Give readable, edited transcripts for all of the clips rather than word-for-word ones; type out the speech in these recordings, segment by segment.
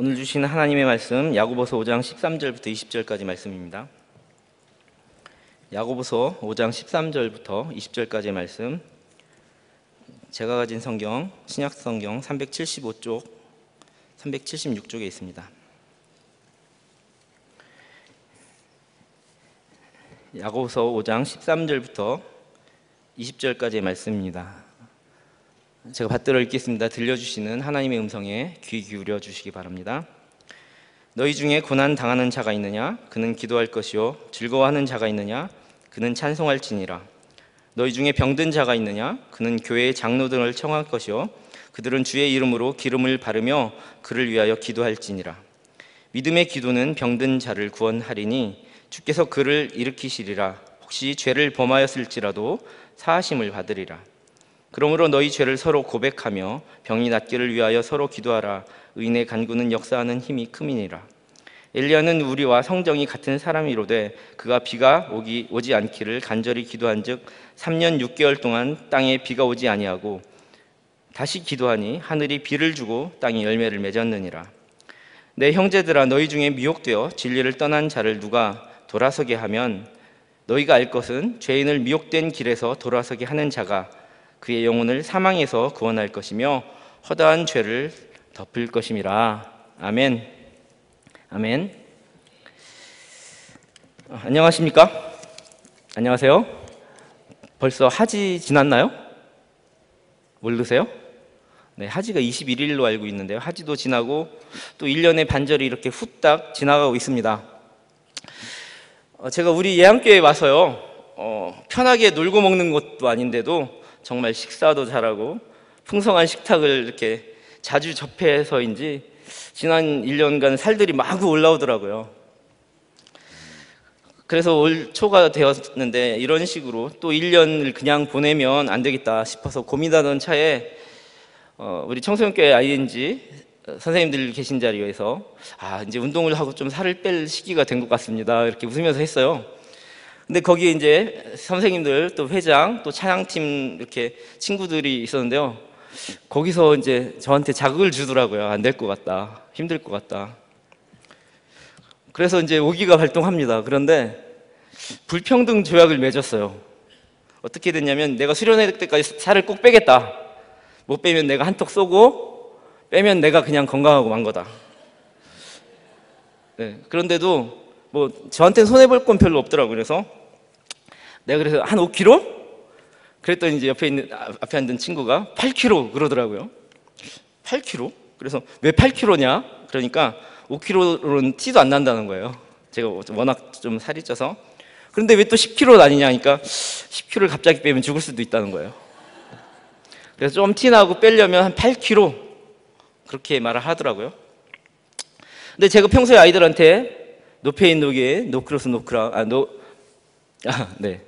오늘 주시는 하나님의 말씀 야고보서 5장 13절부터 20절까지 말씀입니다. 야고보서 5장 13절부터 20절까지의 말씀, 제가 가진 성경 신약 성경 375쪽, 376쪽에 있습니다. 야고보서 5장 13절부터 20절까지의 말씀입니다. 제가 받들어 읽겠습니다. 들려주시는 하나님의 음성에 귀 기울여 주시기 바랍니다. 너희 중에 고난 당하는 자가 있느냐? 그는 기도할 것이요. 즐거워하는 자가 있느냐? 그는 찬송할지니라. 너희 중에 병든 자가 있느냐? 그는 교회의 장로들을 청할 것이요. 그들은 주의 이름으로 기름을 바르며 그를 위하여 기도할지니라. 믿음의 기도는 병든 자를 구원하리니 주께서 그를 일으키시리라. 혹시 죄를 범하였을지라도 사하심을 받으리라. 그러므로 너희 죄를 서로 고백하며 병이 낫기를 위하여 서로 기도하라. 의인의 간구는 역사하는 힘이 큼이니라. 엘리야는 우리와 성정이 같은 사람이로되 그가 비가 오지 않기를 간절히 기도한즉 3년 6개월 동안 땅에 비가 오지 아니하고 다시 기도하니 하늘이 비를 주고 땅이 열매를 맺었느니라. 내 형제들아, 너희 중에 미혹되어 진리를 떠난 자를 누가 돌아서게 하면 너희가 알 것은 죄인을 미혹된 길에서 돌아서게 하는 자가 그의 영혼을 사망에서 구원할 것이며 허다한 죄를 덮을 것임이라. 아멘. 아멘. 안녕하십니까? 안녕하세요. 벌써 하지 지났나요? 모르세요? 네, 하지가 21일로 알고 있는데요. 하지도 지나고 또 1년의 반절이 이렇게 후딱 지나가고 있습니다. 제가 우리 예안교회에 와서요, 편하게 놀고 먹는 것도 아닌데도 정말 식사도 잘하고 풍성한 식탁을 이렇게 자주 접해서인지 지난 1년간 살들이 마구 올라오더라고요. 그래서 올 초가 되었는데 이런 식으로 또 1년을 그냥 보내면 안 되겠다 싶어서 고민하던 차에 우리 청소년교회 ING 선생님들 계신 자리에서 이제 운동을 하고 좀 살을 뺄 시기가 된 것 같습니다 이렇게 웃으면서 했어요. 근데 거기에 이제 선생님들 또 회장 또 찬양팀 이렇게 친구들이 있었는데요. 거기서 이제 저한테 자극을 주더라고요. 안 될 것 같다, 힘들 것 같다. 그래서 이제 오기가 활동합니다. 그런데 불평등 조약을 맺었어요. 어떻게 됐냐면 내가 수련회 때까지 살을 꼭 빼겠다. 못 빼면 내가 한턱 쏘고 빼면 내가 그냥 건강하고 만 거다. 네, 그런데도 뭐 저한테는 손해볼 건 별로 없더라고요. 내가 그래서 한 5kg? 그랬더니 이제 앞에 앉은 친구가 8kg 그러더라고요. 8kg? 그래서 왜 8kg냐? 그러니까 5kg로는 티도 안 난다는 거예요. 제가 워낙 좀 살이 쪄서. 그런데 왜 또 10kg 아니냐 하니까 10kg를 갑자기 빼면 죽을 수도 있다는 거예요. 그래서 좀 티나고 빼려면 한 8kg 그렇게 말을 하더라고요. 근데 제가 평소에 아이들한테 노페인 노게인 노크로스 노크라운 네,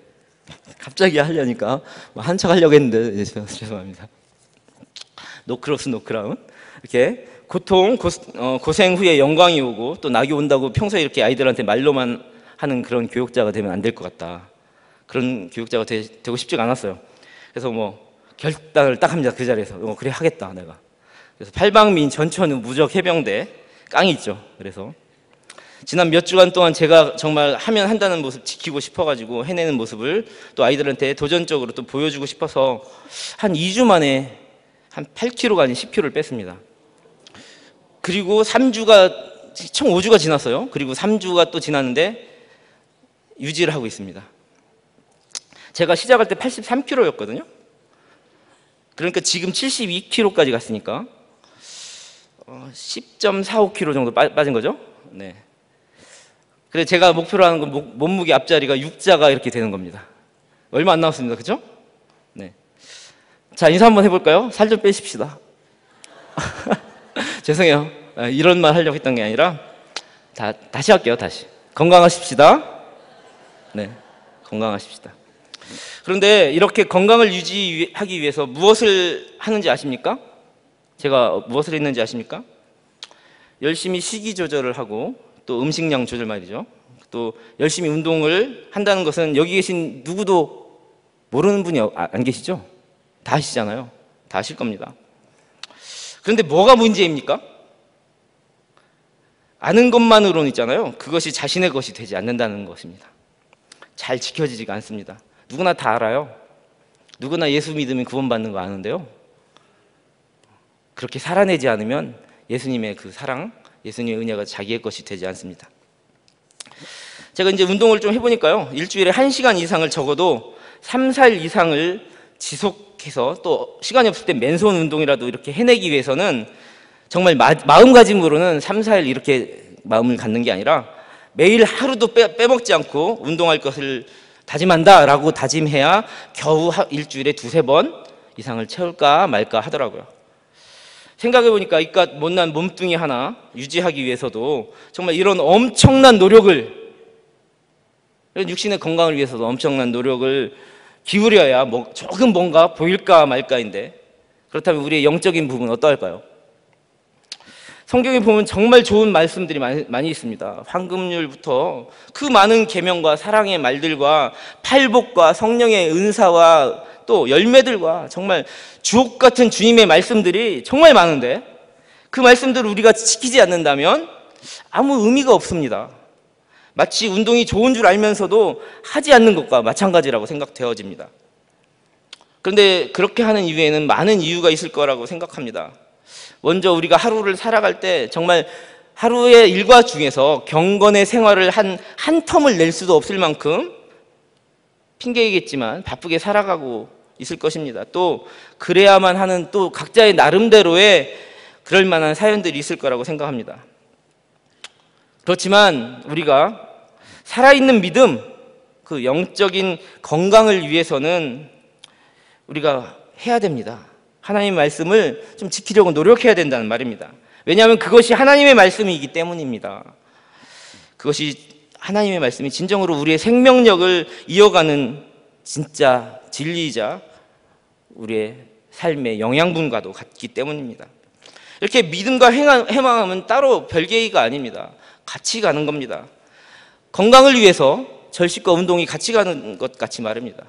갑자기 하려니까 한척 하려고 했는데 죄송합니다. 노크로스 노크라운 이렇게 고생 후에 영광이 오고 또 낙이 온다고 평소에 이렇게 아이들한테 말로만 하는 그런 교육자가 되면 안 될 것 같다. 그런 교육자가 되고 싶지가 않았어요. 그래서 뭐 결단을 딱 합니다. 그 자리에서 그래 하겠다 내가. 그래서 팔방민 전천후 무적 해병대 깡이 있죠. 그래서 지난 몇 주간 동안 제가 정말 하면 한다는 모습 지키고 싶어가지고 해내는 모습을 또 아이들한테 도전적으로 또 보여주고 싶어서 한 2주 만에 한 8kg가 아닌 10kg를 뺐습니다. 그리고 총 5주가 지났어요. 그리고 3주가 또 지났는데 유지를 하고 있습니다. 제가 시작할 때 83kg였거든요. 그러니까 지금 72kg까지 갔으니까 10.45kg 정도 빠진 거죠. 네. 그래서 제가 목표로 하는 건 몸무게 앞자리가 6자가 이렇게 되는 겁니다. 얼마 안 남았습니다. 그죠? 네. 자, 인사 한번 해볼까요? 살 좀 빼십시다. 죄송해요. 이런 말 하려고 했던 게 아니라 다시 할게요. 다시. 건강하십시다. 네, 건강하십시다. 그런데 이렇게 건강을 유지하기 위해서 무엇을 하는지 아십니까? 제가 무엇을 했는지 아십니까? 열심히 식이 조절을 하고 또 음식량 조절 말이죠. 또 열심히 운동을 한다는 것은 여기 계신 누구도 모르는 분이 안 계시죠? 다 아시잖아요. 다 아실 겁니다. 그런데 뭐가 문제입니까? 아는 것만으로는 있잖아요. 그것이 자신의 것이 되지 않는다는 것입니다. 잘 지켜지지가 않습니다. 누구나 다 알아요. 누구나 예수 믿으면 구원받는 거 아는데요. 그렇게 살아내지 않으면 예수님의 그 사랑, 예수님의 은혜가 자기의 것이 되지 않습니다. 제가 이제 운동을 좀 해보니까요. 일주일에 1시간 이상을 적어도 3, 4일 이상을 지속해서 또 시간이 없을 때 맨손 운동이라도 이렇게 해내기 위해서는 정말 마음가짐으로는 3, 4일 이렇게 마음을 갖는 게 아니라 매일 하루도 빼먹지 않고 운동할 것을 다짐한다라고 다짐해야 겨우 일주일에 2, 3번 이상을 채울까 말까 하더라고요. 생각해보니까 이깟 못난 몸뚱이 하나 유지하기 위해서도 정말 이런 엄청난 노력을, 이런 육신의 건강을 위해서도 엄청난 노력을 기울여야 조금 뭔가 보일까 말까인데, 그렇다면 우리의 영적인 부분은 어떠할까요? 성경에 보면 정말 좋은 말씀들이 많이 있습니다. 황금률부터 그 많은 계명과 사랑의 말들과 팔복과 성령의 은사와 또 열매들과 정말 주옥 같은 주님의 말씀들이 정말 많은데, 그 말씀들을 우리가 지키지 않는다면 아무 의미가 없습니다. 마치 운동이 좋은 줄 알면서도 하지 않는 것과 마찬가지라고 생각되어집니다. 그런데 그렇게 하는 이유에는 많은 이유가 있을 거라고 생각합니다. 먼저 우리가 하루를 살아갈 때 정말 하루의 일과 중에서 경건의 생활을 한 텀을 낼 수도 없을 만큼 핑계이겠지만 바쁘게 살아가고 있을 것입니다. 또 그래야만 하는 또 각자의 나름대로의 그럴 만한 사연들이 있을 거라고 생각합니다. 그렇지만 우리가 살아있는 믿음, 그 영적인 건강을 위해서는 우리가 해야 됩니다. 하나님의 말씀을 좀 지키려고 노력해야 된다는 말입니다. 왜냐하면 그것이 하나님의 말씀이기 때문입니다. 그것이 하나님의 말씀이 진정으로 우리의 생명력을 이어가는 진짜 진리이자 우리의 삶의 영양분과도 같기 때문입니다. 이렇게 믿음과 해망함은 따로 별개의가 아닙니다. 같이 가는 겁니다. 건강을 위해서 절식과 운동이 같이 가는 것 같이 말입니다.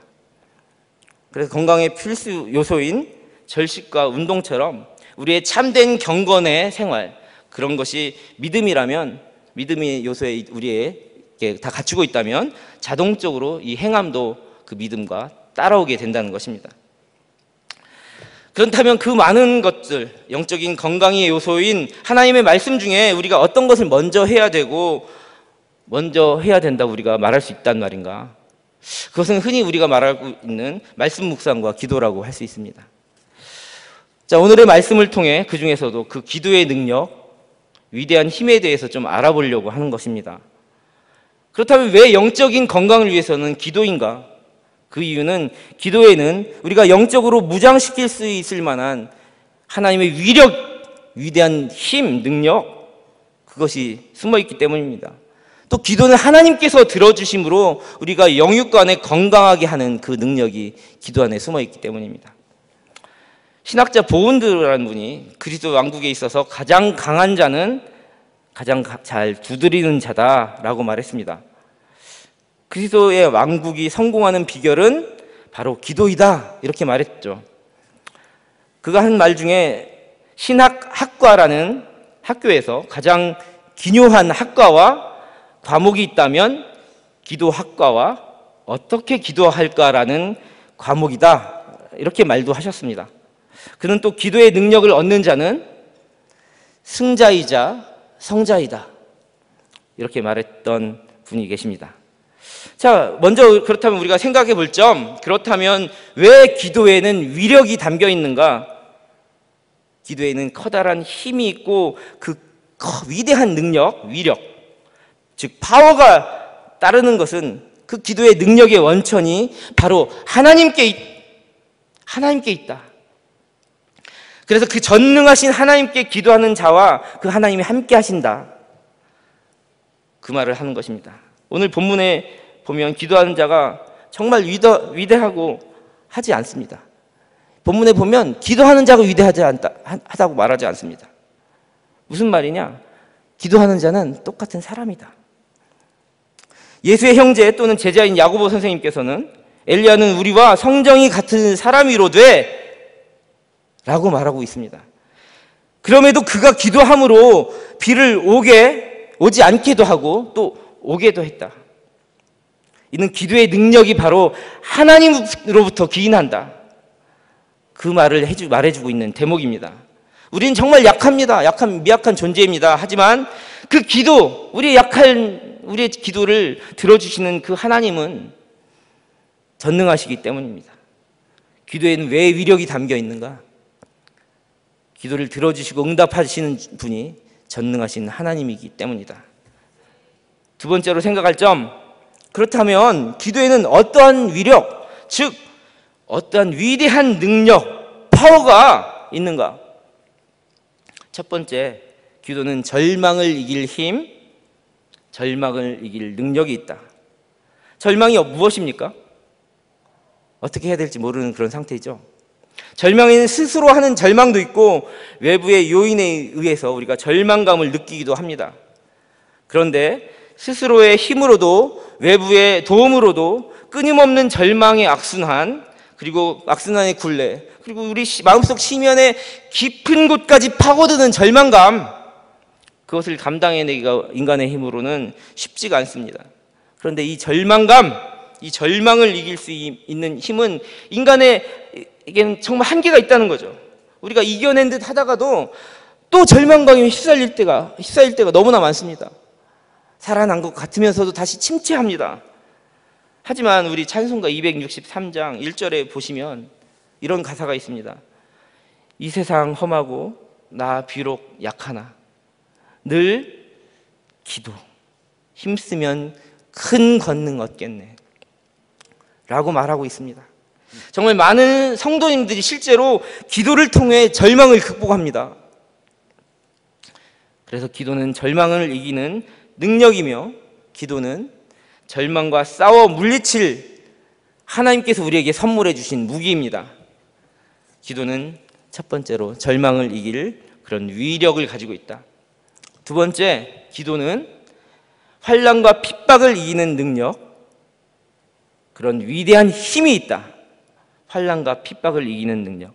그래서 건강의 필수 요소인 절식과 운동처럼 우리의 참된 경건의 생활, 그런 것이 믿음이라면, 믿음의 요소에 우리에게 다 갖추고 있다면 자동적으로 이 행함도 그 믿음과 따라오게 된다는 것입니다. 그렇다면 그 많은 것들, 영적인 건강의 요소인 하나님의 말씀 중에 우리가 어떤 것을 먼저 해야 되고 먼저 해야 된다고 우리가 말할 수 있단 말인가? 그것은 흔히 우리가 말하고 있는 말씀 묵상과 기도라고 할 수 있습니다. 자, 오늘의 말씀을 통해 그 중에서도 그 기도의 능력, 위대한 힘에 대해서 좀 알아보려고 하는 것입니다. 그렇다면 왜 영적인 건강을 위해서는 기도인가? 그 이유는 기도에는 우리가 영적으로 무장시킬 수 있을 만한 하나님의 위력, 위대한 힘, 능력, 그것이 숨어있기 때문입니다. 또 기도는 하나님께서 들어주심으로 우리가 영육간에 건강하게 하는 그 능력이 기도 안에 숨어있기 때문입니다. 신학자 보운드라는 분이 그리스도 왕국에 있어서 가장 강한 자는 가장 잘 두드리는 자다라고 말했습니다. 그리스도의 왕국이 성공하는 비결은 바로 기도이다, 이렇게 말했죠. 그가 한 말 중에 신학학과라는 학교에서 가장 기묘한 학과와 과목이 있다면 기도학과와 어떻게 기도할까라는 과목이다, 이렇게 말도 하셨습니다. 그는 또 기도의 능력을 얻는 자는 승자이자 성자이다, 이렇게 말했던 분이 계십니다. 자, 먼저 그렇다면 우리가 생각해 볼 점, 그렇다면 왜 기도에는 위력이 담겨 있는가? 기도에는 커다란 힘이 있고 그 위대한 능력, 위력, 즉 파워가 따르는 것은 그 기도의 능력의 원천이 바로 하나님께 있다. 그래서 그 전능하신 하나님께 기도하는 자와 그 하나님이 함께 하신다, 그 말을 하는 것입니다. 오늘 본문에 보면 기도하는 자가 정말 위대하고 하지 않습니다. 본문에 보면 기도하는 자가 하다고 말하지 않습니다. 무슨 말이냐? 기도하는 자는 똑같은 사람이다. 예수의 형제 또는 제자인 야고보 선생님께서는 엘리야는 우리와 성정이 같은 사람이로되 라고 말하고 있습니다. 그럼에도 그가 기도함으로 비를 오게 오지 않게도 하고 또 오게도 했다. 이는 기도의 능력이 바로 하나님으로부터 기인한다. 그 말을 말해주고 있는 대목입니다. 우리는 정말 약합니다. 미약한 존재입니다. 하지만 그 기도, 우리의 기도를 들어주시는 그 하나님은 전능하시기 때문입니다. 기도에는 왜 위력이 담겨 있는가? 기도를 들어주시고 응답하시는 분이 전능하신 하나님이기 때문이다. 두 번째로 생각할 점, 그렇다면 기도에는 어떠한 위력, 즉 어떠한 위대한 능력, 파워가 있는가? 첫 번째, 기도는 절망을 이길 힘, 절망을 이길 능력이 있다. 절망이 무엇입니까? 어떻게 해야 될지 모르는 그런 상태이죠. 절망에는 스스로 하는 절망도 있고 외부의 요인에 의해서 우리가 절망감을 느끼기도 합니다. 그런데 스스로의 힘으로도 외부의 도움으로도 끊임없는 절망의 악순환, 그리고 악순환의 굴레, 그리고 우리 마음속 심연의 깊은 곳까지 파고드는 절망감, 그것을 감당해내기가 인간의 힘으로는 쉽지가 않습니다. 그런데 이 절망감, 이 절망을 이길 수 있는 힘은 인간에게는 정말 한계가 있다는 거죠. 우리가 이겨낸 듯 하다가도 또 절망감에 휩싸일 때가 너무나 많습니다. 살아난 것 같으면서도 다시 침체합니다. 하지만 우리 찬송가 263장 1절에 보시면 이런 가사가 있습니다. 이 세상 험하고 나 비록 약하나 늘 기도 힘쓰면 큰 권능 얻겠네 라고 말하고 있습니다. 정말 많은 성도님들이 실제로 기도를 통해 절망을 극복합니다. 그래서 기도는 절망을 이기는 능력이며 기도는 절망과 싸워 물리칠 하나님께서 우리에게 선물해 주신 무기입니다. 기도는 첫 번째로 절망을 이길 그런 위력을 가지고 있다. 두 번째, 기도는 환난과 핍박을 이기는 능력, 그런 위대한 힘이 있다. 환난과 핍박을 이기는 능력.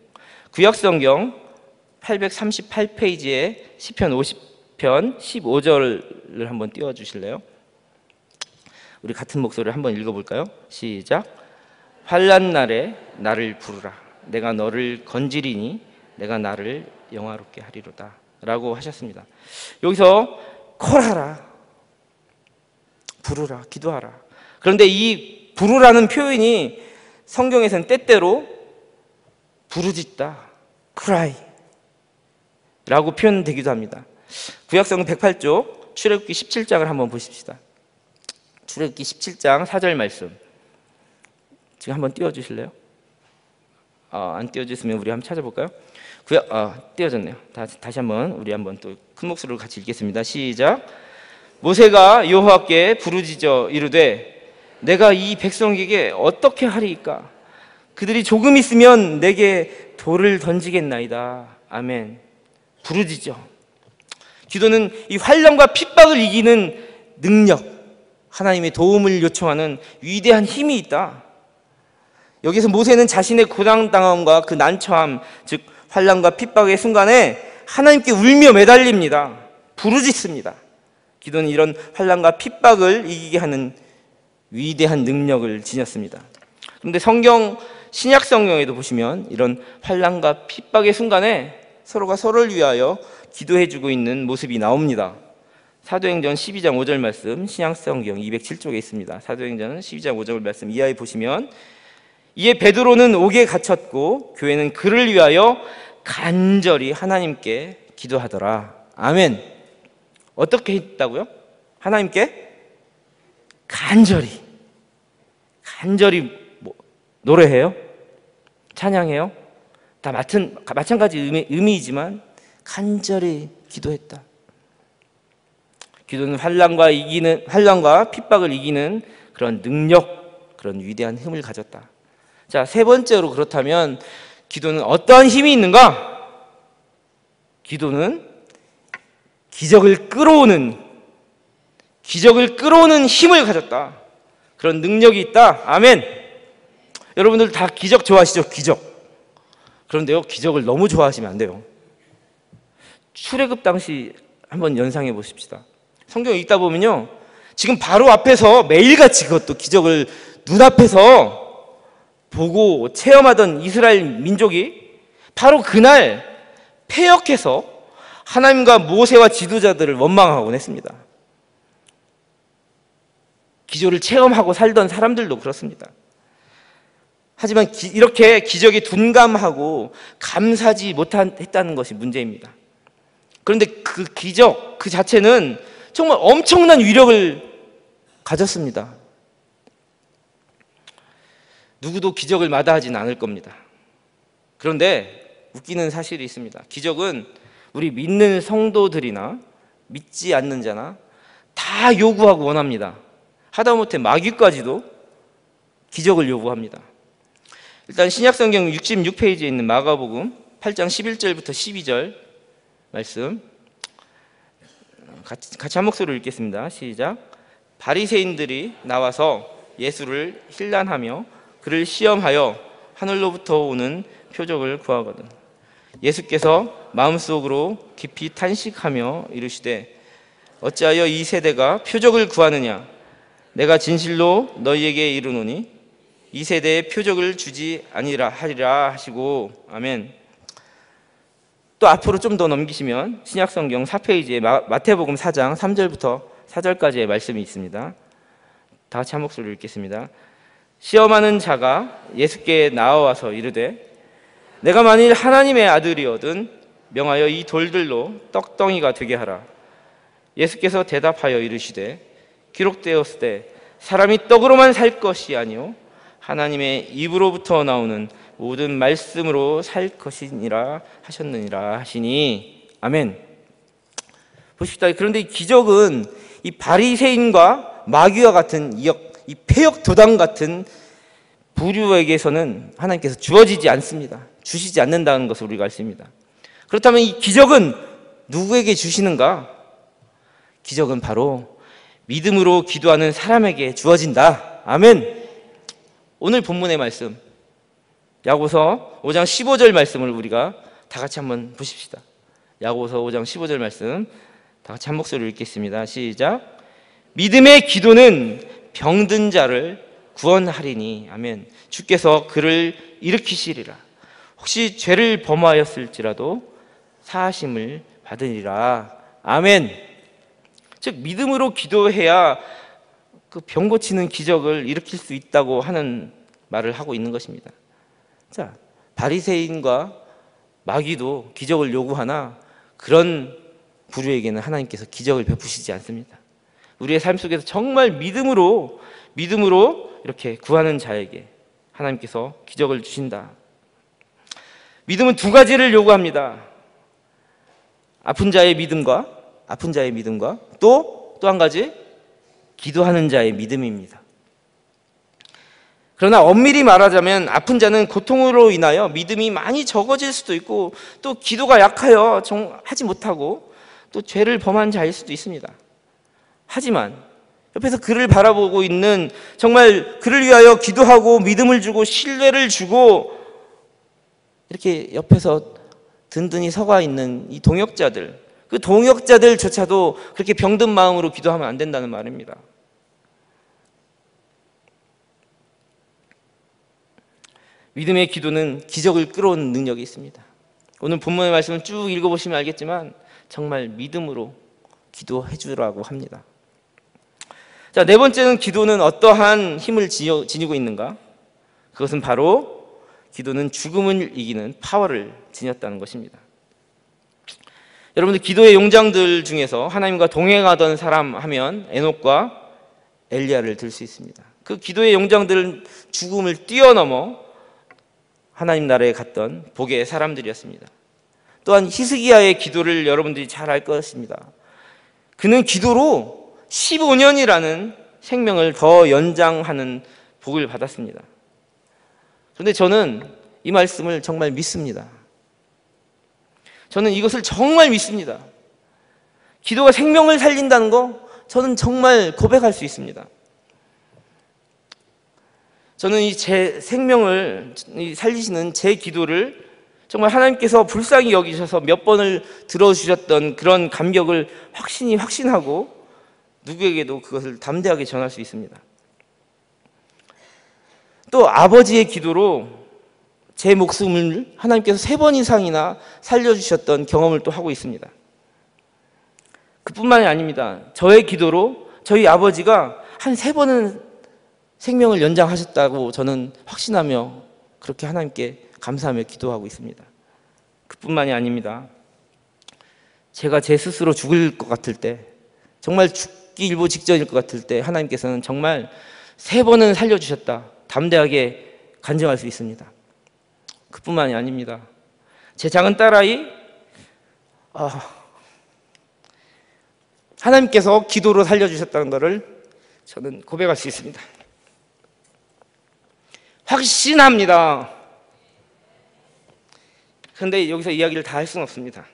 구약성경 838페이지에 시편 50편 15절을 한번 띄워주실래요? 우리 같은 목소리를 한번 읽어볼까요? 시작. 환난 날에 나를 부르라. 내가 너를 건지리니 내가 나를 영화롭게 하리로다 라고 하셨습니다. 여기서 콜하라, 부르라, 기도하라. 그런데 이 부르라는 표현이 성경에서는 때때로 부르짖다, cry 라고 표현되기도 합니다. 구약성경 108쪽 출애굽기 17장을 한번 보십시다. 출애굽기 17장 4절 말씀 지금 한번 띄워주실래요? 안 띄워주시면 우리 한번 찾아볼까요? 띄워졌네요. 다시 한번 우리 한번 또 큰 목소리로 같이 읽겠습니다. 시작. 모세가 여호와께 부르짖어 이르되 내가 이 백성에게 어떻게 하리이까? 그들이 조금 있으면 내게 돌을 던지겠나이다. 아멘. 부르짖어. 기도는 이 환난과 핍박을 이기는 능력, 하나님의 도움을 요청하는 위대한 힘이 있다. 여기서 모세는 자신의 고난당함과 그 난처함, 즉 환난과 핍박의 순간에 하나님께 울며 매달립니다. 부르짖습니다. 기도는 이런 환난과 핍박을 이기게 하는 위대한 능력을 지녔습니다. 그런데 신약 성경에도 보시면 이런 환난과 핍박의 순간에 서로가 서로를 위하여 기도해주고 있는 모습이 나옵니다. 사도행전 12장 5절 말씀, 신약 성경 207쪽에 있습니다. 사도행전 12장 5절 말씀 이하에 보시면 이에 베드로는 옥에 갇혔고 교회는 그를 위하여 간절히 하나님께 기도하더라. 아멘. 어떻게 했다고요? 하나님께 간절히 노래해요? 찬양해요? 다 마찬가지 의미이지만 간절히 기도했다. 기도는 환난과 핍박을 이기는 그런 능력, 그런 위대한 힘을 가졌다. 자, 세 번째로 그렇다면 기도는 어떠한 힘이 있는가? 기도는 기적을 끌어오는 힘을 가졌다. 그런 능력이 있다. 아멘. 여러분들 다 기적 좋아하시죠? 기적. 그런데요, 기적을 너무 좋아하시면 안 돼요. 출애굽 당시 한번 연상해 보십시다. 성경 읽다 보면요, 지금 바로 앞에서 매일같이 그것도 기적을 눈앞에서 보고 체험하던 이스라엘 민족이 바로 그날 패역해서 하나님과 모세와 지도자들을 원망하곤 했습니다. 기적을 체험하고 살던 사람들도 그렇습니다. 하지만 이렇게 기적에 둔감하고 감사하지 못했다는 것이 문제입니다. 그런데 그 기적 그 자체는 정말 엄청난 위력을 가졌습니다. 누구도 기적을 마다하진 않을 겁니다. 그런데 웃기는 사실이 있습니다. 기적은 우리 믿는 성도들이나 믿지 않는 자나 다 요구하고 원합니다. 하다못해 마귀까지도 기적을 요구합니다. 일단 신약성경 66페이지에 있는 마가복음 8장 11절부터 12절 말씀 같이 한 목소리로 읽겠습니다. 시작. 바리새인들이 나와서 예수를 힐난하며 그를 시험하여 하늘로부터 오는 표적을 구하거든. 예수께서 마음속으로 깊이 탄식하며 이르시되 어찌하여 이 세대가 표적을 구하느냐? 내가 진실로 너희에게 이르노니 이 세대에 표적을 주지 아니라 하리라 하시고. 아멘. 또 앞으로 좀 더 넘기시면 신약성경 4페이지에 마태복음 4장 3절부터 4절까지의 말씀이 있습니다. 다 같이 한 목소리로 읽겠습니다. 시험하는 자가 예수께 나와와서 이르되 내가 만일 하나님의 아들이거든 명하여 이 돌들로 떡덩이가 되게 하라. 예수께서 대답하여 이르시되 기록되었으되 사람이 떡으로만 살 것이 아니요 하나님의 입으로부터 나오는 모든 말씀으로 살 것이니라 하셨느니라 하시니. 아멘. 보십시다. 그런데 이 기적은 이 바리새인과 마귀와 같은 이 패역 도당 같은 부류에게서는 하나님께서 주어지지 않습니다. 주시지 않는다는 것을 우리가 알 수 있습니다. 그렇다면 이 기적은 누구에게 주시는가? 기적은 바로 믿음으로 기도하는 사람에게 주어진다. 아멘. 오늘 본문의 말씀 야고보서 5장 15절 말씀을 우리가 다 같이 한번 보십시다. 야고보서 5장 15절 말씀 다 같이 한 목소리로 읽겠습니다. 시작. 믿음의 기도는 병든 자를 구원하리니. 아멘. 주께서 그를 일으키시리라. 혹시 죄를 범하였을지라도 사하심을 받으리라. 아멘. 즉 믿음으로 기도해야 그 병 고치는 기적을 일으킬 수 있다고 하는 말을 하고 있는 것입니다. 자, 바리새인과 마귀도 기적을 요구하나 그런 부류에게는 하나님께서 기적을 베푸시지 않습니다. 우리의 삶 속에서 정말 믿음으로 이렇게 구하는 자에게 하나님께서 기적을 주신다. 믿음은 두 가지를 요구합니다. 아픈 자의 믿음과 또 한 가지 기도하는 자의 믿음입니다. 그러나 엄밀히 말하자면 아픈 자는 고통으로 인하여 믿음이 많이 적어질 수도 있고 또 기도가 약하여 하지 못하고 또 죄를 범한 자일 수도 있습니다. 하지만 옆에서 그를 바라보고 있는, 정말 그를 위하여 기도하고 믿음을 주고 신뢰를 주고 이렇게 옆에서 든든히 서가 있는 이 동역자들, 그 동역자들조차도 그렇게 병든 마음으로 기도하면 안 된다는 말입니다. 믿음의 기도는 기적을 끌어오는 능력이 있습니다. 오늘 본문의 말씀을 쭉 읽어보시면 알겠지만 정말 믿음으로 기도해 주라고 합니다. 자, 네 번째는 기도는 어떠한 힘을 지니고 있는가? 그것은 바로 기도는 죽음을 이기는 파워를 지녔다는 것입니다. 여러분들 기도의 용장들 중에서 하나님과 동행하던 사람 하면 에녹과 엘리야를 들 수 있습니다. 그 기도의 용장들은 죽음을 뛰어넘어 하나님 나라에 갔던 복의 사람들이었습니다. 또한 히스기야의 기도를 여러분들이 잘 알 것입니다. 그는 기도로 15년이라는 생명을 더 연장하는 복을 받았습니다. 그런데 저는 이 말씀을 정말 믿습니다. 저는 이것을 정말 믿습니다. 기도가 생명을 살린다는 거 저는 정말 고백할 수 있습니다. 저는 이 제 생명을 살리시는 제 기도를 정말 하나님께서 불쌍히 여기셔서 몇 번을 들어주셨던 그런 감격을 확신하고 누구에게도 그것을 담대하게 전할 수 있습니다. 또 아버지의 기도로 제 목숨을 하나님께서 3번 이상이나 살려주셨던 경험을 또 하고 있습니다. 그뿐만이 아닙니다. 저의 기도로 저희 아버지가 한 3번은 생명을 연장하셨다고 저는 확신하며 그렇게 하나님께 감사하며 기도하고 있습니다. 그뿐만이 아닙니다. 제가 제 스스로 죽을 것 같을 때, 정말 죽기 일보 직전일 것 같을 때 하나님께서는 정말 3번은 살려주셨다, 담대하게 간증할 수 있습니다. 그뿐만이 아닙니다. 제 작은 딸아이, 하나님께서 기도로 살려주셨다는 것을 저는 고백할 수 있습니다. 확신합니다. 그런데 여기서 이야기를 다 할 수는 없습니다.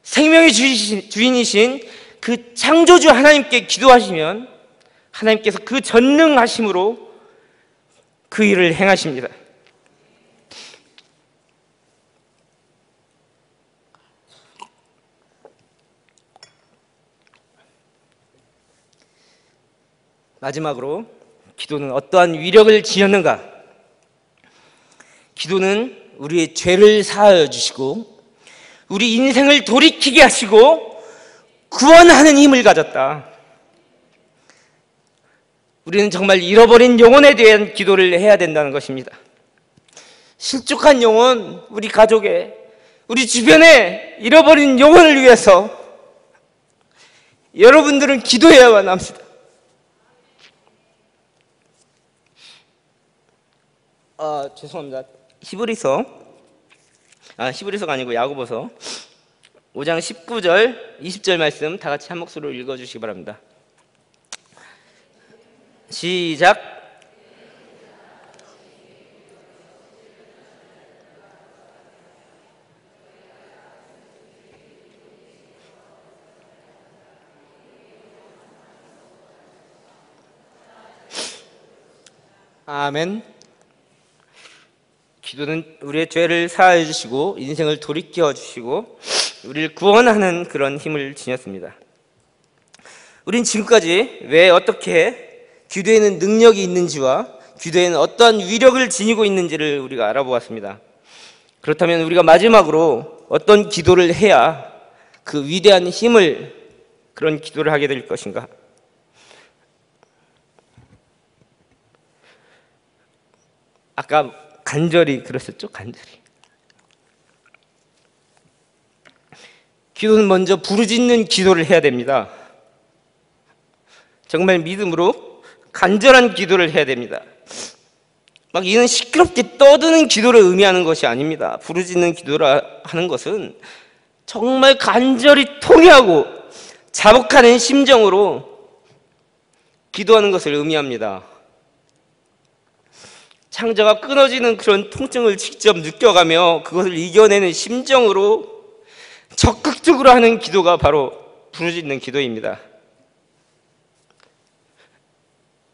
생명의 주인이신 그 창조주 하나님께 기도하시면 하나님께서 그 전능하심으로 그 일을 행하십니다. 마지막으로 기도는 어떠한 위력을 지녔는가? 기도는 우리의 죄를 사하여 주시고 우리 인생을 돌이키게 하시고 구원하는 힘을 가졌다. 우리는 정말 잃어버린 영혼에 대한 기도를 해야 된다는 것입니다. 실족한 영혼, 우리 가족에, 우리 주변에 잃어버린 영혼을 위해서 여러분들은 기도해야만 합니다. 죄송합니다. 히브리서가 아니고 야고보서 5장 19절, 20절 말씀 다 같이 한 목소리로 읽어주시기 바랍니다. 시작. 아멘. 기도는 우리의 죄를 사하여 주시고 인생을 돌이켜 주시고 우리를 구원하는 그런 힘을 지녔습니다. 우린 지금까지 왜 어떻게 기도에는 능력이 있는지와 기도에는 어떠한 위력을 지니고 있는지를 우리가 알아보았습니다. 그렇다면 우리가 마지막으로 어떤 기도를 해야 그 위대한 힘을, 그런 기도를 하게 될 것인가? 아까 간절히 그랬었죠? 간절히. 기도는 먼저 부르짖는 기도를 해야 됩니다. 정말 믿음으로 간절한 기도를 해야 됩니다. 막 이는 시끄럽게 떠드는 기도를 의미하는 것이 아닙니다. 부르짖는 기도라 하는 것은 정말 간절히 통회하고 자복하는 심정으로 기도하는 것을 의미합니다. 창자가 끊어지는 그런 통증을 직접 느껴가며 그것을 이겨내는 심정으로 적극적으로 하는 기도가 바로 부르짖는 기도입니다.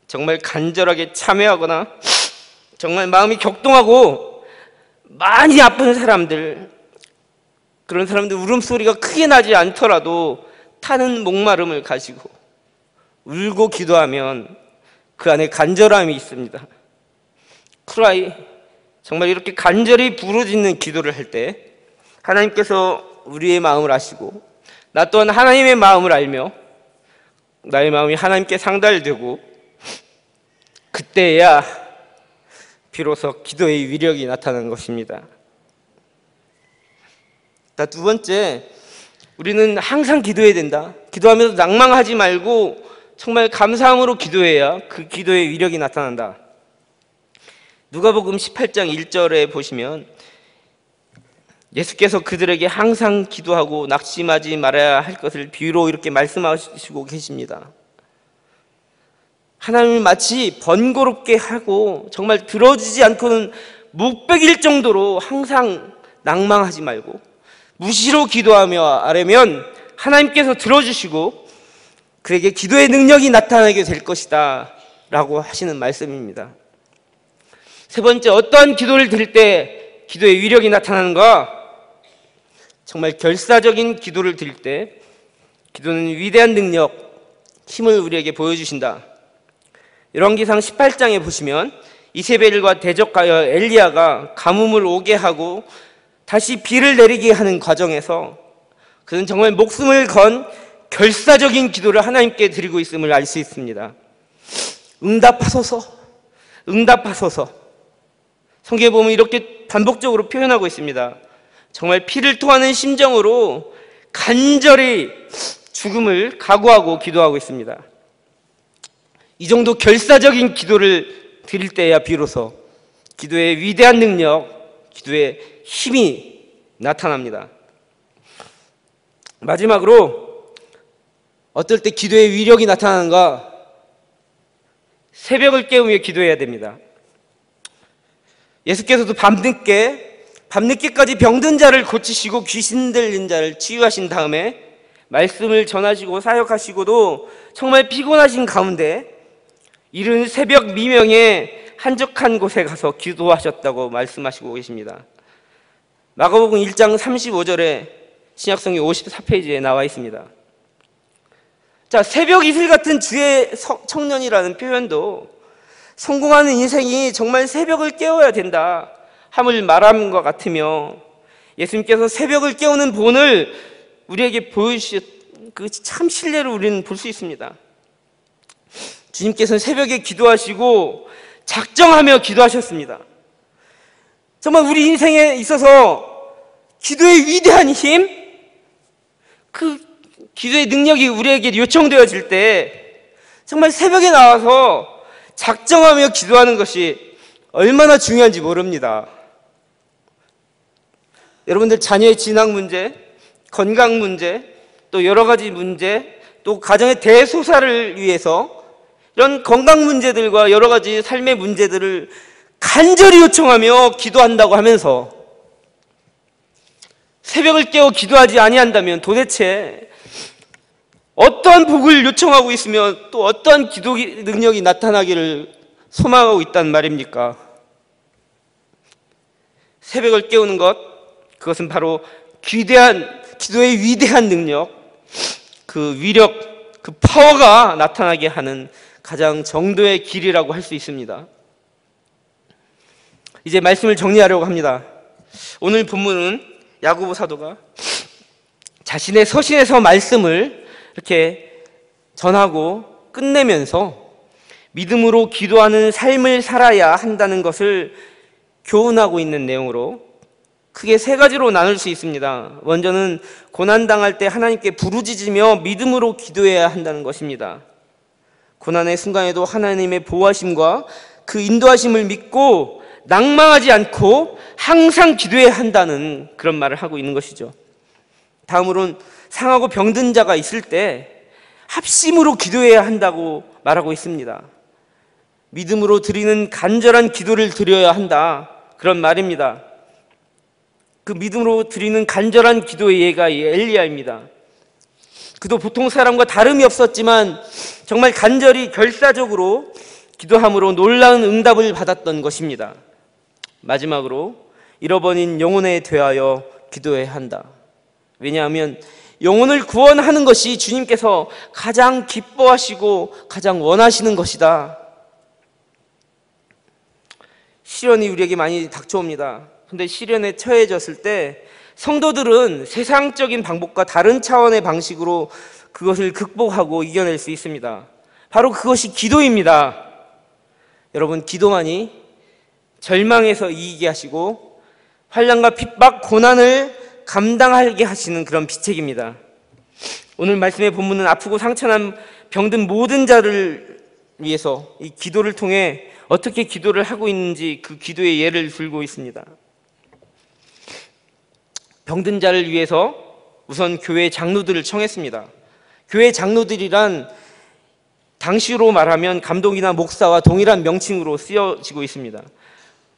정말 간절하게 참회하거나 정말 마음이 격동하고 많이 아픈 사람들, 그런 사람들 울음소리가 크게 나지 않더라도 타는 목마름을 가지고 울고 기도하면 그 안에 간절함이 있습니다. 크라이, 정말 이렇게 간절히 부르짖는 기도를 할 때 하나님께서 우리의 마음을 아시고 나 또한 하나님의 마음을 알며 나의 마음이 하나님께 상달되고 그때야 비로소 기도의 위력이 나타나는 것입니다. 두 번째, 우리는 항상 기도해야 된다. 기도하면서 낭망하지 말고 정말 감사함으로 기도해야 그 기도의 위력이 나타난다. 누가복음 18장 1절에 보시면 예수께서 그들에게 항상 기도하고 낙심하지 말아야 할 것을 비유로 이렇게 말씀하시고 계십니다. 하나님을 마치 번거롭게 하고 정말 들어주지 않고는 묵백일 정도로 항상 낭망하지 말고 무시로 기도하며 아뢰면 하나님께서 들어주시고 그에게 기도의 능력이 나타나게 될 것이다 라고 하시는 말씀입니다. 세 번째, 어떠한 기도를 드릴 때 기도의 위력이 나타나는가? 정말 결사적인 기도를 드릴 때 기도는 위대한 능력, 힘을 우리에게 보여주신다. 열왕기상 18장에 보시면 이세벨과 대적하여 엘리야가 가뭄을 오게 하고 다시 비를 내리게 하는 과정에서 그는 정말 목숨을 건 결사적인 기도를 하나님께 드리고 있음을 알 수 있습니다. 응답하소서, 응답하소서. 성경에 보면 이렇게 반복적으로 표현하고 있습니다. 정말 피를 토하는 심정으로 간절히 죽음을 각오하고 기도하고 있습니다. 이 정도 결사적인 기도를 드릴 때야 비로소 기도의 위대한 능력, 기도의 힘이 나타납니다. 마지막으로 어떨 때 기도의 위력이 나타나는가? 새벽을 깨우며 기도해야 됩니다. 예수께서도 밤늦게까지 병든 자를 고치시고 귀신 들린 자를 치유하신 다음에 말씀을 전하시고 사역하시고도 정말 피곤하신 가운데 이른 새벽 미명에 한적한 곳에 가서 기도하셨다고 말씀하시고 계십니다. 마가복음 1장 35절에 신약성경 54페이지에 나와 있습니다. 자, 새벽 이슬 같은 주의 청년이라는 표현도 성공하는 인생이 정말 새벽을 깨워야 된다 함을 말하는 것 같으며, 예수님께서 새벽을 깨우는 본을 우리에게 보여주신 그 참 신뢰를 우리는 볼 수 있습니다. 주님께서는 새벽에 기도하시고 작정하며 기도하셨습니다. 정말 우리 인생에 있어서 기도의 위대한 힘, 그 기도의 능력이 우리에게 요청되어질 때 정말 새벽에 나와서 작정하며 기도하는 것이 얼마나 중요한지 모릅니다. 여러분들 자녀의 진학 문제, 건강 문제, 또 여러 가지 문제, 또 가정의 대소사를 위해서 이런 건강 문제들과 여러 가지 삶의 문제들을 간절히 요청하며 기도한다고 하면서 새벽을 깨워 기도하지 아니한다면 도대체 어떠한 복을 요청하고 있으며 또 어떠한 기도 능력이 나타나기를 소망하고 있단 말입니까? 새벽을 깨우는 것, 그것은 바로 기도의 위대한 능력, 그 위력, 그 파워가 나타나게 하는 가장 정도의 길이라고 할 수 있습니다. 이제 말씀을 정리하려고 합니다. 오늘 본문은 야고보 사도가 자신의 서신에서 말씀을 이렇게 전하고 끝내면서 믿음으로 기도하는 삶을 살아야 한다는 것을 교훈하고 있는 내용으로 크게 세 가지로 나눌 수 있습니다. 먼저는 고난당할 때 하나님께 부르짖으며 믿음으로 기도해야 한다는 것입니다. 고난의 순간에도 하나님의 보호하심과 그 인도하심을 믿고 낭망하지 않고 항상 기도해야 한다는 그런 말을 하고 있는 것이죠. 다음으로는 상하고 병든 자가 있을 때 합심으로 기도해야 한다고 말하고 있습니다. 믿음으로 드리는 간절한 기도를 드려야 한다, 그런 말입니다. 그 믿음으로 드리는 간절한 기도의 예가 엘리야입니다. 그도 보통 사람과 다름이 없었지만 정말 간절히 결사적으로 기도함으로 놀라운 응답을 받았던 것입니다. 마지막으로 잃어버린 영혼에 대하여 기도해야 한다. 왜냐하면 영혼을 구원하는 것이 주님께서 가장 기뻐하시고 가장 원하시는 것이다. 시련이 우리에게 많이 닥쳐옵니다. 근데 시련에 처해졌을 때 성도들은 세상적인 방법과 다른 차원의 방식으로 그것을 극복하고 이겨낼 수 있습니다. 바로 그것이 기도입니다. 여러분, 기도만이 절망에서 이기게 하시고 환난과 핍박, 고난을 감당하게 하시는 그런 비책입니다. 오늘 말씀의 본문은 아프고 상처난 병든 모든 자를 위해서 이 기도를 통해 어떻게 기도를 하고 있는지 그 기도의 예를 들고 있습니다. 병든 자를 위해서 우선 교회 장로들을 청했습니다. 교회 장로들이란 당시로 말하면 감독이나 목사와 동일한 명칭으로 쓰여지고 있습니다.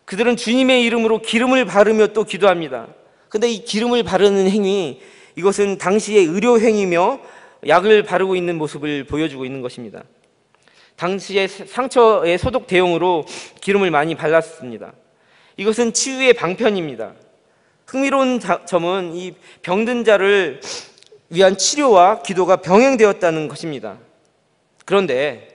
그들은 주님의 이름으로 기름을 바르며 또 기도합니다. 근데 이 기름을 바르는 행위, 이것은 당시의 의료 행위며 약을 바르고 있는 모습을 보여주고 있는 것입니다. 당시의 상처의 소독 대용으로 기름을 많이 발랐습니다. 이것은 치유의 방편입니다. 흥미로운 점은 이 병든 자를 위한 치료와 기도가 병행되었다는 것입니다. 그런데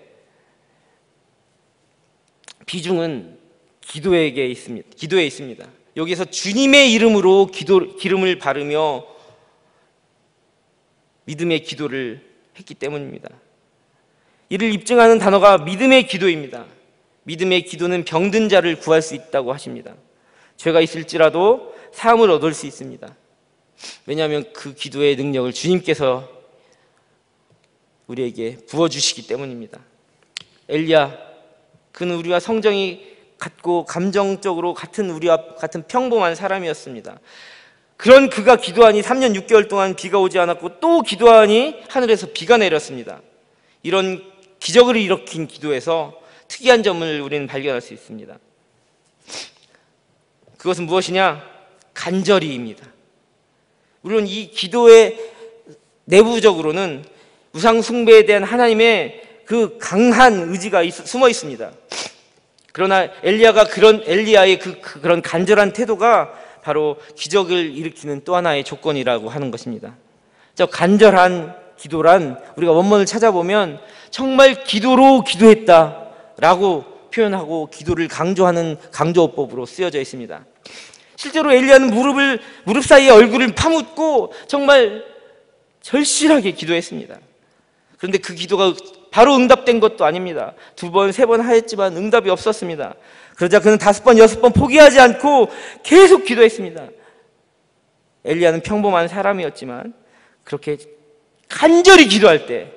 비중은 기도에 있습니다. 여기서 주님의 이름으로 기름을 바르며 믿음의 기도를 했기 때문입니다. 이를 입증하는 단어가 믿음의 기도입니다. 믿음의 기도는 병든 자를 구할 수 있다고 하십니다. 죄가 있을지라도 사함을 얻을 수 있습니다. 왜냐하면 그 기도의 능력을 주님께서 우리에게 부어주시기 때문입니다. 엘리야, 그는 우리와 성정이 같고 감정적으로 우리와 같은 평범한 사람이었습니다. 그런 그가 기도하니 3년 6개월 동안 비가 오지 않았고 또 기도하니 하늘에서 비가 내렸습니다. 이런 기적을 일으킨 기도에서 특이한 점을 우리는 발견할 수 있습니다. 그것은 무엇이냐? 간절히입니다. 물론 이 기도의 내부적으로는 우상 숭배에 대한 하나님의 그 강한 의지가 숨어 있습니다. 그러나 엘리야의 그런 간절한 태도가 바로 기적을 일으키는 또 하나의 조건이라고 하는 것입니다. 저 간절한 기도란 우리가 원문을 찾아보면 정말 기도로 기도했다라고 표현하고 기도를 강조하는 강조어법으로 쓰여져 있습니다. 실제로 엘리야는 무릎 사이에 얼굴을 파묻고 정말 절실하게 기도했습니다. 그런데 그 기도가 바로 응답된 것도 아닙니다. 2번, 3번 하였지만 응답이 없었습니다. 그러자 그는 5번, 6번 포기하지 않고 계속 기도했습니다. 엘리야는 평범한 사람이었지만 그렇게 간절히 기도할 때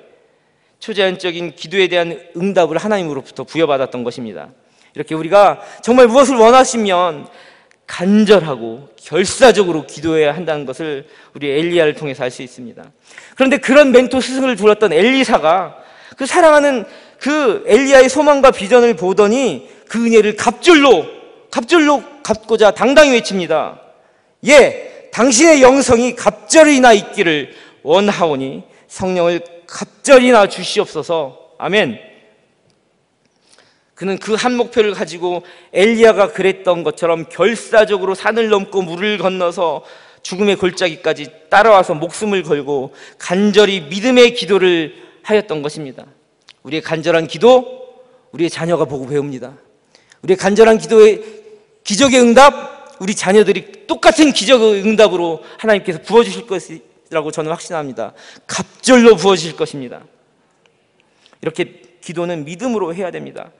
초자연적인 기도에 대한 응답을 하나님으로부터 부여받았던 것입니다. 이렇게 우리가 정말 무엇을 원하시면 간절하고 결사적으로 기도해야 한다는 것을 우리 엘리야를 통해서 알 수 있습니다. 그런데 그런 멘토 스승을 둘렀던 엘리사가 그 사랑하는 그 엘리야의 소망과 비전을 보더니 그 은혜를 갑절로 갚고자 당당히 외칩니다. 예, 당신의 영성이 갑절이나 있기를 원하오니 성령을 갑절이나 주시옵소서. 아멘. 그는 그 한 목표를 가지고 엘리야가 그랬던 것처럼 결사적으로 산을 넘고 물을 건너서 죽음의 골짜기까지 따라와서 목숨을 걸고 간절히 믿음의 기도를 하였던 것입니다. 우리의 간절한 기도, 우리의 자녀가 보고 배웁니다. 우리의 간절한 기도의 기적의 응답, 우리 자녀들이 똑같은 기적의 응답으로 하나님께서 부어주실 것이라고 저는 확신합니다. 갑절로 부어주실 것입니다. 이렇게 기도는 믿음으로 해야 됩니다.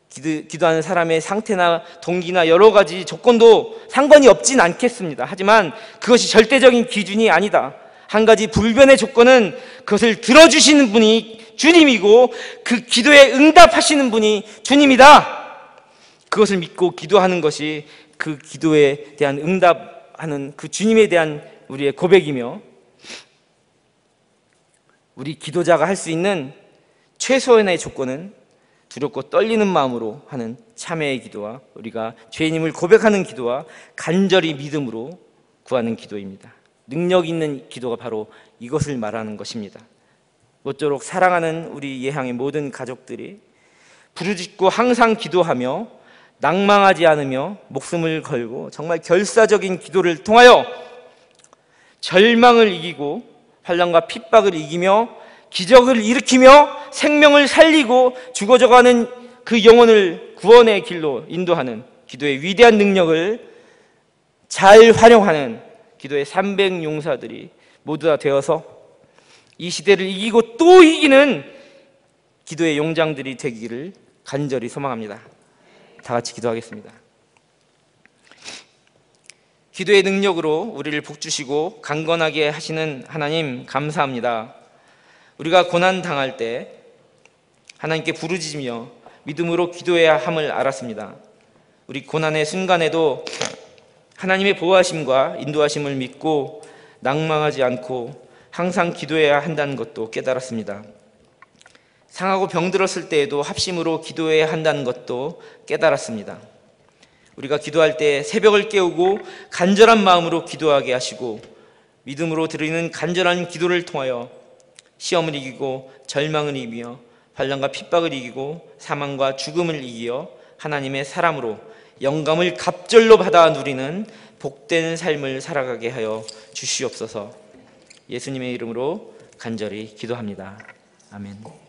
기도하는 사람의 상태나 동기나 여러 가지 조건도 상관이 없진 않겠습니다. 하지만 그것이 절대적인 기준이 아니다. 한 가지 불변의 조건은 그것을 들어주시는 분이 주님이고 그 기도에 응답하시는 분이 주님이다. 그것을 믿고 기도하는 것이 그 기도에 대한 응답하는 그 주님에 대한 우리의 고백이며, 우리 기도자가 할 수 있는 최소한의 조건은 두렵고 떨리는 마음으로 하는 참회의 기도와 우리가 죄인임을 고백하는 기도와 간절히 믿음으로 구하는 기도입니다. 능력 있는 기도가 바로 이것을 말하는 것입니다. 모쪼록 사랑하는 우리 예향의 모든 가족들이 부르짖고 항상 기도하며 낭망하지 않으며 목숨을 걸고 정말 결사적인 기도를 통하여 절망을 이기고 환난과 핍박을 이기며 기적을 일으키며 생명을 살리고 죽어져가는 그 영혼을 구원의 길로 인도하는 기도의 위대한 능력을 잘 활용하는 기도의 300용사들이 모두 다 되어서 이 시대를 이기고 또 이기는 기도의 용장들이 되기를 간절히 소망합니다. 다 같이 기도하겠습니다. 기도의 능력으로 우리를 복주시고 강건하게 하시는 하나님 감사합니다. 우리가 고난 당할 때 하나님께 부르짖으며 믿음으로 기도해야 함을 알았습니다. 우리 고난의 순간에도 하나님의 보호하심과 인도하심을 믿고 낭망하지 않고 항상 기도해야 한다는 것도 깨달았습니다. 상하고 병들었을 때에도 합심으로 기도해야 한다는 것도 깨달았습니다. 우리가 기도할 때 새벽을 깨우고 간절한 마음으로 기도하게 하시고 믿음으로 드리는 간절한 기도를 통하여 시험을 이기고 절망을 이기며 환난과 핍박을 이기고 사망과 죽음을 이기어 하나님의 사람으로 영감을 갑절로 받아 누리는 복된 삶을 살아가게 하여 주시옵소서. 예수님의 이름으로 간절히 기도합니다. 아멘.